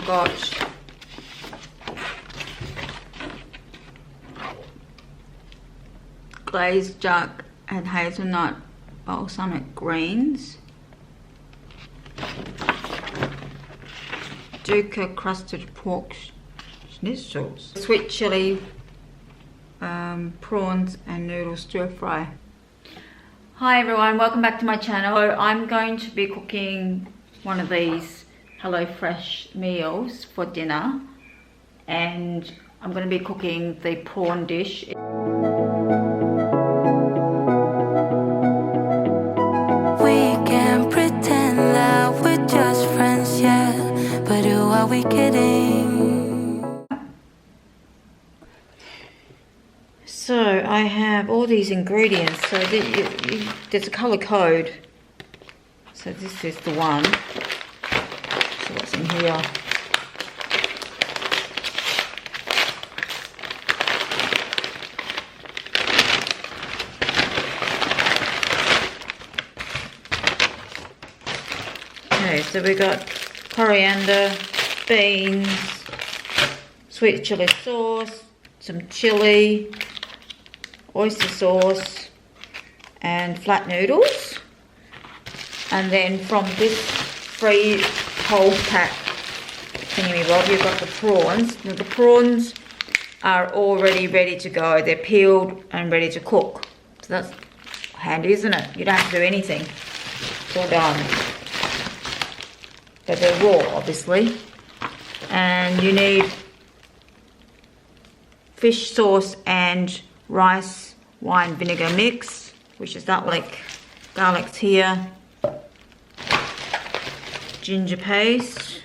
got glazed duck and hazelnut balsamic greens, dukkha crusted pork schnitzels, sweet chili, prawns and noodle stir fry. Hi everyone, welcome back to my channel. So I'm going to be cooking one of these HelloFresh meals for dinner, and I'm going to be cooking the prawn dish. We kidding? So I have all these ingredients. So there's a color code. So this is the one. So what's in here? Okay, so we got coriander, beans, sweet chili sauce, some chili, oyster sauce and flat noodles. And then from this free whole pack thingy-bob, you've got the prawns. Now the prawns are already ready to go. They're peeled and ready to cook. So that's handy, isn't it? You don't have to do anything. It's all done. But they're raw, obviously. And you need fish sauce and rice wine vinegar mix, which is garlic's here, ginger paste,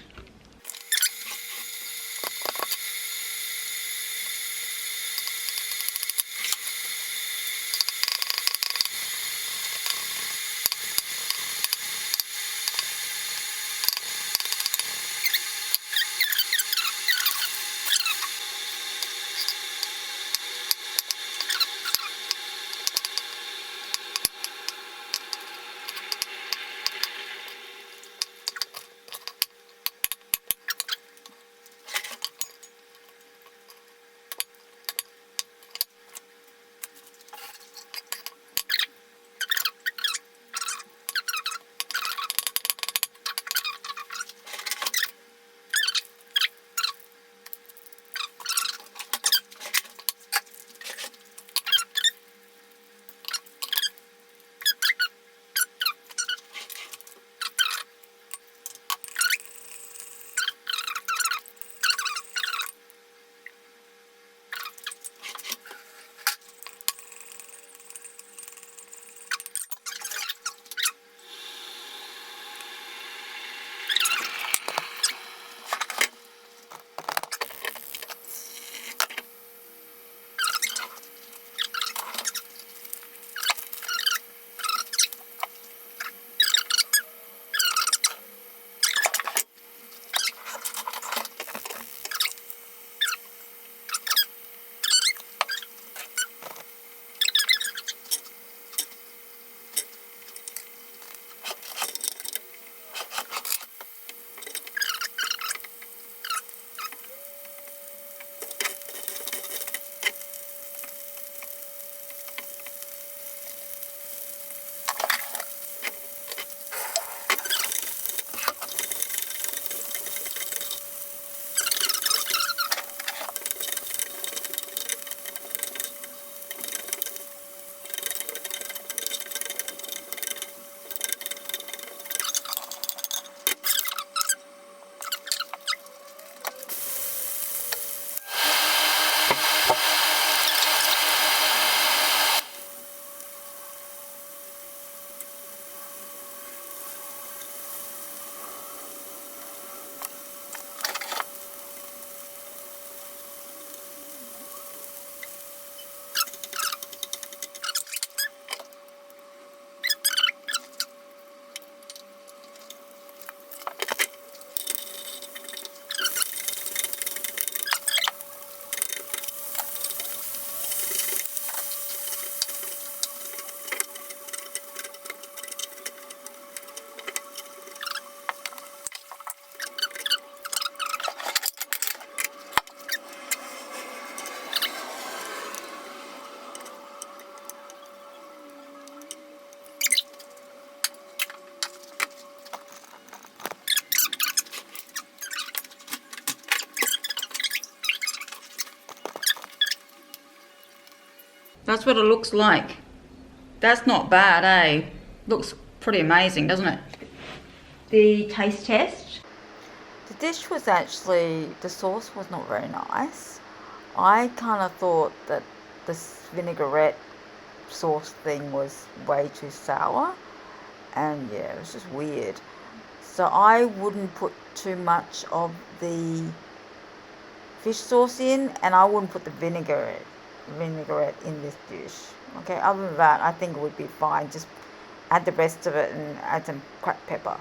That's what it looks like. That's not bad, eh? Looks pretty amazing, doesn't it? The taste test. The dish was actually, the sauce was not very nice. I kind of thought that this vinaigrette sauce thing was way too sour. And yeah, it was just weird. So I wouldn't put too much of the fish sauce in, and I wouldn't put the vinaigrette in this dish. Okay, other than that, I think it would be fine. Just add the rest of it and add some cracked pepper.